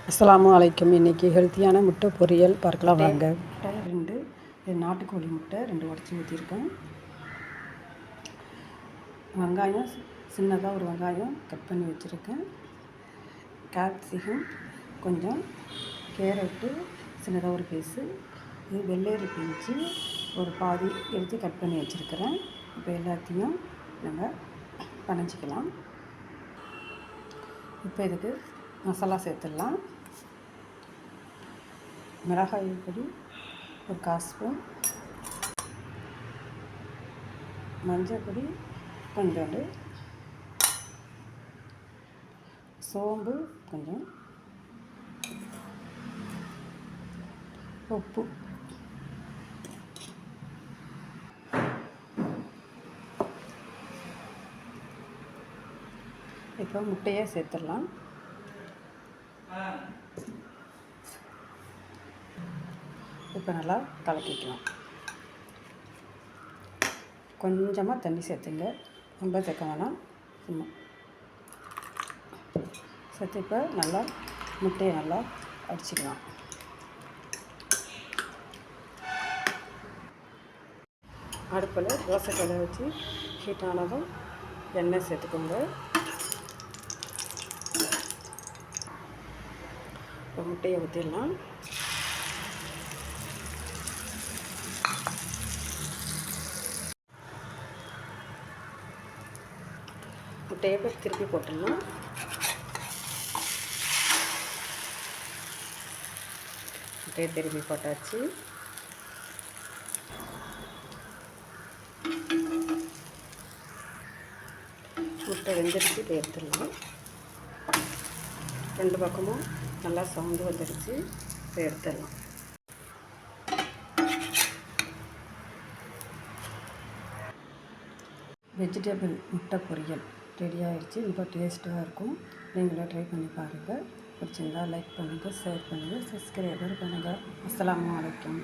அஸ்ஸலாமு அலைக்கும். இன்றைக்கி ஹெல்த்தியான முட்டை பொரியல் பார்க்கலாம் வாங்க. முட்டை 2 நாட்டுக்கோழி முட்டை 2 உடச்சி ஊற்றிருக்கேன். வெங்காயம் சின்னதாக ஒரு வெங்காயம் கட் பண்ணி வச்சுருக்கேன். கேப்சிகம் கொஞ்சம், கேரட்டு சின்னதாக ஒரு பீஸு, இது வெள்ளரி பிஞ்சு ஒரு பாதி எடுத்து கட் பண்ணி வச்சுருக்கிறேன். இப்போ எல்லாத்தையும் நம்ம பனைஞ்சிக்கலாம். இப்போ இதுக்கு மசாலா சேர்த்துடலாம். மிளகாய் பொடி ஒரு 1/4 ஸ்பூன், மஞ்சள் பொடி கொஞ்சோண்டு, சோம்பு கொஞ்சம், உப்பு, இப்போ முட்டையை சேர்த்துடலாம். இப்போ நல்லா கலக்கிக்கலாம். கொஞ்சமாக தண்ணி சேர்த்துங்க, ரொம்ப சேர்க்க வேணாம், சும்மா சேர்த்து இப்போ நல்லா முட்டையை நல்லா அடிச்சிக்கலாம். அடுப்பில் தோசைக்கல்லை வச்சு ஹீட் ஆனதும் எண்ணெய் சேர்த்துக்கோங்க. இப்போ முட்டையை ஊற்றிடலாம். முட்டையை திருப்பி போட்டுடலாம். முட்டையை திருப்பி போட்டாச்சு. முட்டை வெந்துடுச்சு. இப்போ எடுத்துடலாம். 2 பக்கமும் நல்லா சவுண்டு வந்துடுச்சு. இப்போ எடுத்துடலாம். வெஜிடபிள் முட்டை பொரியல் ரெடி ஆகிடுச்சு. ரொம்ப டேஸ்ட்டாக இருக்கும். நீங்களும் ட்ரை பண்ணி பாருங்கள். பிடிச்சிருந்தா லைக் பண்ணுங்கள், ஷேர் பண்ணுங்கள், சப்ஸ்கிரைபர் பண்ணுங்கள். அஸ்ஸலாமு அலைக்கும்.